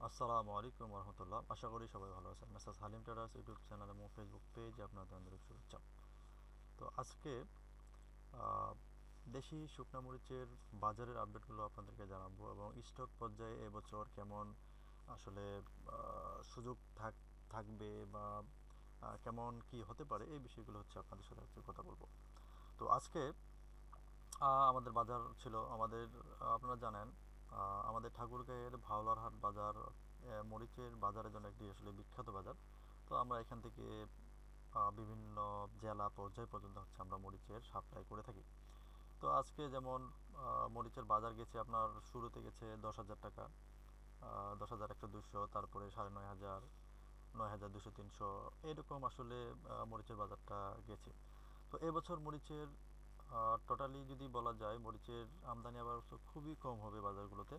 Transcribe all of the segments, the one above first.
আসসালামু আলাইকুম রহমতুল্লাহ। আশা করি সবাই ভালো আছেন। মেসাজ হালিম ট্রেডার্স ইউটিউব চ্যানেল এবং ফেসবুক পেজে আপনাদের আন্তরিক শুভেচ্ছা। তো আজকে আহ, দেশি শুকনা মরিচের বাজারের আপডেটগুলো আপনাদেরকে জানাবো এবং স্টক পর্যায়ে এবছর কেমন আসলে সুযোগ থাকবে বা কেমন কি হতে পারে এই বিষয়গুলো হচ্ছে আপনাদের সাথে আজকে কথা বলবো। তো আজকে আমাদের বাজার ছিল আপনারা জানেন আমাদের ঠাকুরগাঁয়ের ভাওলার হাট বাজার মরিচের বাজারের জন্য একটি আসলে বিখ্যাত বাজার। তো আমরা এখান থেকে বিভিন্ন জেলা পর্যায় পর্যন্ত হচ্ছে আমরা মরিচের সাপ্লাই করে থাকি। তো আজকে যেমন মরিচের বাজার গেছে আপনার শুরুতে গেছে 10,000 টাকা, 10,100, 200, তারপরে 9,500, 9,000, 200, 300, এরকম আসলে মরিচের বাজারটা গেছে। তো এবছর মরিচের টোটালি যদি বলা যায় মরিচের আমদানি আবার খুবই কম হবে বাজারগুলোতে।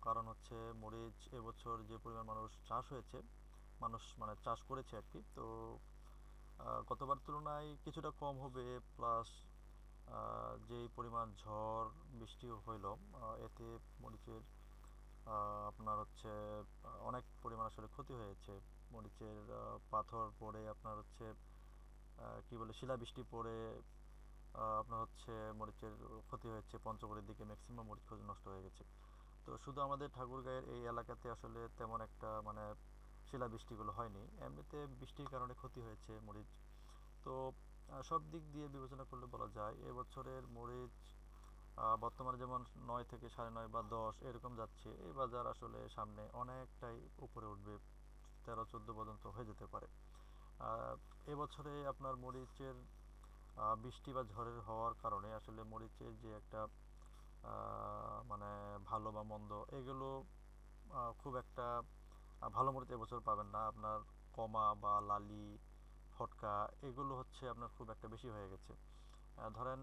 কারণ হচ্ছে মরিচ এবছর যে পরিমাণ চাষ হয়েছে, মানুষ মানে চাষ করেছে আর কি। তো গতবার তুলনায় কিছুটা কম হবে, প্লাস যেই পরিমাণ ঝড় বৃষ্টি হইল এতে মরিচের আপনার হচ্ছে অনেক পরিমাণ আসলে ক্ষতি হয়েছে। মরিচের পাথর পড়ে আপনার হচ্ছে কি বলে শিলাবৃষ্টি পড়ে আপনার হচ্ছে মরিচের ক্ষতি হয়েছে। পঞ্চগড়ের দিকে ম্যাক্সিমাম মরিচ নষ্ট হয়ে গেছে। তো শুধু আমাদের ঠাকুরগাঁয়ের এই এলাকাতে আসলে তেমন একটা মানে শিলাবৃষ্টিগুলো হয়নি, এমনিতে বৃষ্টির কারণে ক্ষতি হয়েছে মরিচ। তো সব দিক দিয়ে বিবেচনা করলে বলা যায় এবছরের মরিচ বর্তমানে যেমন 9 থেকে 9.5 বা 10 এরকম যাচ্ছে, এই বাজার আসলে সামনে অনেকটাই উপরে উঠবে, 13-14 পর্যন্ত হয়ে যেতে পারে। এবছরে আপনার মরিচের বৃষ্টি বা ঝড়ের হওয়ার কারণে আসলে মরিচের যে একটা মানে ভালো বা মন্দ এগুলো খুব একটা ভালো মরিচ এবছর পাবেন না আপনার। কমা বা লালি, ফটকা, এগুলো হচ্ছে আপনার খুব একটা বেশি হয়ে গেছে। ধরেন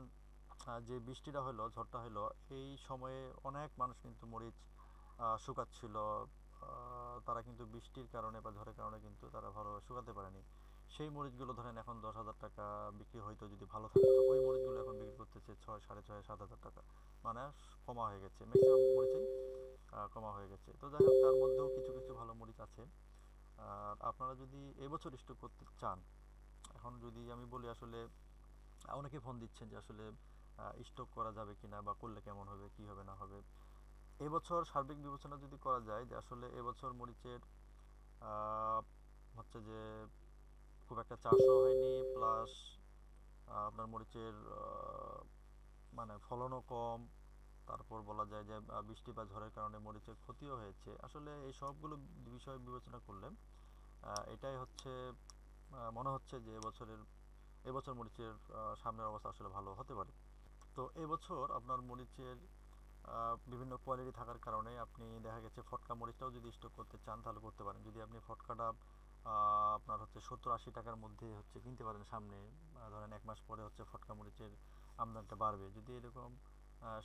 যে বৃষ্টিটা হলো, ঝড়টা হলো, এই সময়ে অনেক মানুষ কিন্তু মরিচ শুকাচ্ছিল। তারা কিন্তু বৃষ্টির কারণে বা ঝড়ের কারণে কিন্তু তারা ভালোভাবে শুকাতে পারেনি। সেই মরিচগুলো ধরেন এখন 10,000 টাকা বিক্রি হইতো যদি ভালো থাকতো, ওই মরিচগুলো এখন বিক্রি করতেছে 6, 6.5, 7,000 টাকা। মানে কমা হয়ে গেছে, ম্যাক্সিমাম মরিচেই কমা হয়ে গেছে। তো যাই হোক, তার মধ্যেও কিছু কিছু ভালো মরিচ আছে। আর আপনারা যদি এবছর স্টক করতে চান, এখন যদি আমি বলি আসলে অনেকে ফোন দিচ্ছেন যে আসলে স্টক করা যাবে কিনা বা করলে কেমন হবে, কি হবে না হবে। এবছর সার্বিক বিবেচনা যদি করা যায় যে আসলে এবছর মরিচের আহ, হচ্ছে যে খুব একটা চাষও হয়নি, প্লাস আপনার মরিচের মানে ফলনও কম। তারপর বলা যায় যে বৃষ্টি বা ঝড়ের কারণে মরিচের ক্ষতিও হয়েছে। আসলে এই সবগুলো বিষয় বিবেচনা করলে এটাই হচ্ছে মনে হচ্ছে যে এবছর মরিচের সামনের অবস্থা আসলে ভালো হতে পারে। তো এবছর আপনার মরিচের বিভিন্ন কোয়ালিটি থাকার কারণে আপনি দেখা গেছে ফটকা মরিচটাও যদি স্টক করতে চান তাহলে করতে পারেন। যদি আপনি ফটকাটা আপনার হচ্ছে 70-80 টাকার মধ্যে হচ্ছে কিনতে পারেন সামনে, ধরেন 1 মাস পরে হচ্ছে ফটকা মরিচের আমদানিটা বাড়বে, যদি এরকম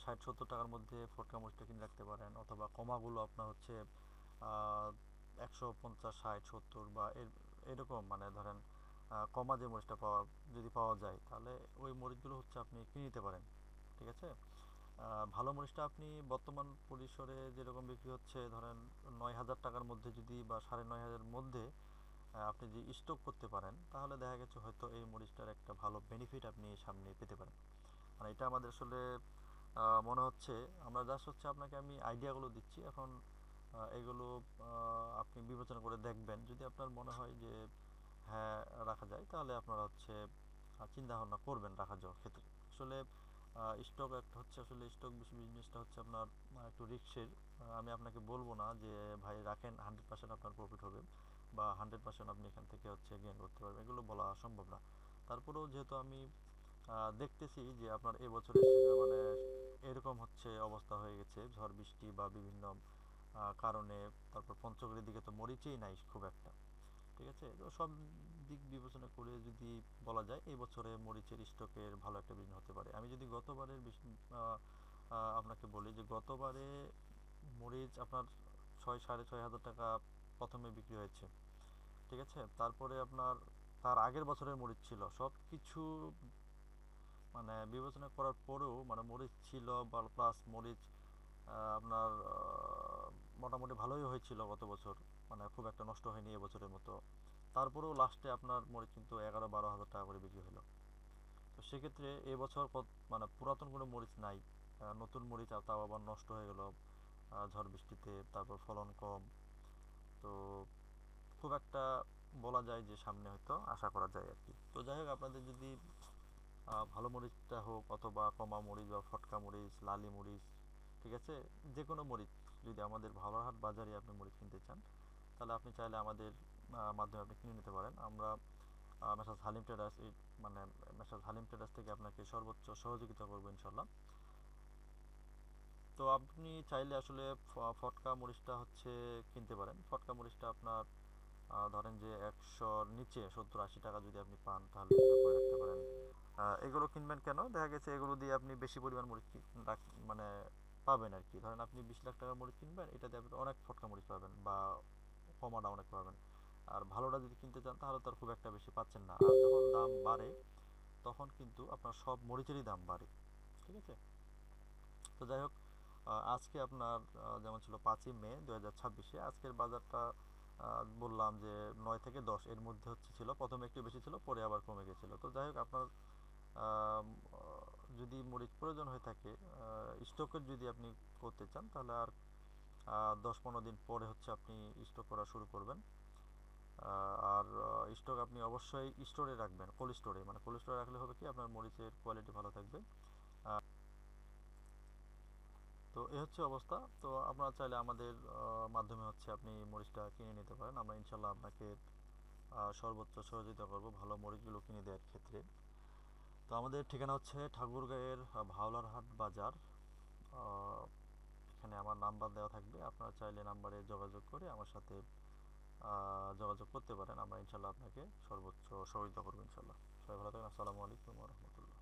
60-70 টাকার মধ্যে ফটকা মরিচটা কিনে রাখতে পারেন, অথবা কমাগুলো আপনার হচ্ছে 150, 60, 70 বা এরকম মানে ধরেন কমা যে মরিচটা যদি পাওয়া যায় তাহলে ওই মরিচগুলো হচ্ছে আপনি কিনে নিতে পারেন। ঠিক আছে। ভালো মরিচটা আপনি বর্তমান পরিসরে যেরকম বিক্রি হচ্ছে ধরেন 9,000 টাকার মধ্যে যদি বা 9,500-এর মধ্যে আপনি যদি স্টক করতে পারেন তাহলে দেখা গেছে হয়তো এই মরিচটার একটা ভালো বেনিফিট আপনি সামনে পেতে পারেন। মানে এটা আমাদের আসলে মনে হচ্ছে, আমরা জাস্ট হচ্ছে আপনাকে আমি আইডিয়াগুলো দিচ্ছি এখন। এগুলো আপনি বিবেচনা করে দেখবেন, যদি আপনার মনে হয় যে হ্যাঁ রাখা যায় তাহলে আপনারা হচ্ছে চিন্তা ভাবনা করবেন রাখা যাওয়ার ক্ষেত্রে। আসলে স্টক একটা হচ্ছে আসলে স্টক বিজনেসটা হচ্ছে আপনার একটু রিস্কের। আমি আপনাকে বলবো না যে ভাই রাখেন 100% আপনার প্রফিট হবে বা 100% আপনি এখান থেকে হচ্ছে গেইন করতে পারবেন, এগুলো বলা সম্ভব না। তারপরেও যেহেতু আমি দেখতেছি যে আপনার এবছরে মানে এরকম হচ্ছে অবস্থা হয়ে গেছে ঝড় বৃষ্টি বা বিভিন্ন কারণে। তারপর পঞ্চগড়ের দিকে তো মরিচই নাই খুব একটা। ঠিক আছে। তো সব দিক বিবেচনা করে যদি বলা যায় এই বছরে মরিচের স্টকের ভালো একটা বিজনেস হতে পারে। আমি যদি গতবারের আপনাকে বলি যে গতবারে মরিচ আপনার 6, 6.5 হাজার টাকা প্রথমে বিক্রি হয়েছে। ঠিক আছে। তারপরে আপনার তার আগের বছরের মরিচ ছিল সব কিছু মানে বিবেচনা করার পরেও মানে মরিচ ছিল বা প্লাস মরিচ আপনার মোটামুটি ভালোই হয়েছিল গত বছর, মানে খুব একটা নষ্ট হয়নি এবছরের মতো। তারপরেও লাস্টে আপনার মরিচ কিন্তু 11-12 হাজার টাকা করে বিক্রি হলো। তো সেক্ষেত্রে এবছর মানে পুরাতন কোনো মরিচ নাই, নতুন মরিচ আর তাও আবার নষ্ট হয়ে গেল ঝড় বৃষ্টিতে, তারপর ফলন কম। তো খুব একটা বলা যায় যে সামনে হয়তো আশা করা যায় আর কি। তো যাই হোক, আপনাদের যদি ভালো মরিচটা হোক অথবা কমা মরিচ বা ফটকা মরিচ, লালি মরিচ, ঠিক আছে, যে কোনো মরিচ যদি আমাদের ভালোরহাট বাজারে আপনি মরিচ কিনতে চান, তাহলে আপনি চাইলে আমাদের মাধ্যমে আপনি কিনে নিতে পারেন। আমরা মেসার্স হালিম ট্রেডার্স মানে মেসার্স হালিম ট্রেডার্স থেকে আপনাকে সর্বোচ্চ সহযোগিতা করবো ইনশাল্লাহ। তো আপনি চাইলে আসলে ফটকা মরিচটা হচ্ছে কিনতে পারেন। ফটকা মরিচটা আপনার ধরেন যে 100-র নিচে 70-80 টাকা যদি আপনি পান তাহলে এটা করে রাখতে পারেন। এগুলো কিনবেন কেন, দেখা গেছে এগুলো দিয়ে আপনি বেশি পরিমাণ মরিচ মানে পাবেন আর কি। ধরেন আপনি 20 লাখ টাকার মরিচ কিনবেন, এটাতে আপনি অনেক ফটকা মরিচ পাবেন বা কমাটা অনেক পাবেন। আর ভালোটা যদি কিনতে চান তাহলে তো আর খুব একটা বেশি পাচ্ছেন না। আর যখন দাম বাড়ে তখন কিন্তু আপনার সব মরিচেরই দাম বাড়ে, ঠিক আছে। তো যাই হোক, আজকে আপনার যেমন ছিল 5ই মে 2026, আজকের বাজারটা বললাম যে 9 থেকে 10 এর মধ্যে হচ্ছে ছিল। প্রথমে একটু বেশি ছিল, পরে আবার কমে গেছিলো। তো যাই হোক, আপনার আম, যদি মরিচ প্রয়োজন হয়ে থাকে, স্টকের যদি আপনি করতে চান, তাহলে আর 10-15 দিন পরে হচ্ছে আপনি স্টক করা শুরু করবেন। আর স্টক আপনি অবশ্যই স্টোরে রাখবেন, কোল্ড স্টোরে। মানে কোল্ড স্টোরে রাখলে হবে কি, আপনার মরিচের কোয়ালিটি ভালো থাকবে। তো এই হচ্ছে অবস্থা। তো আপনারা চাইলে আমাদের মাধ্যমে হচ্ছে আপনি মরিচটা কিনে নিতে পারেন। আমরা ইনশাল্লাহ আপনাকে সর্বোচ্চ সহযোগিতা করব ভালো মরিচগুলো কিনে দেওয়ার ক্ষেত্রে। তো আমাদের ঠিকানা হচ্ছে ঠাকুরগাঁয়ের ভাওলারহাট বাজার। আহ, এখানে আমার নাম্বার দেওয়া থাকবে, আপনারা চাইলে নাম্বারে যোগাযোগ করে আমার সাথে যোগাযোগ করতে পারেন। আমরা ইনশাল্লাহ আপনাকে সর্বোচ্চ সহযোগিতা করবো ইনশাল্লাহ। সবাই ভালো থাকেন। আসসালামু আলাইকুম রহমতুল্লাহ।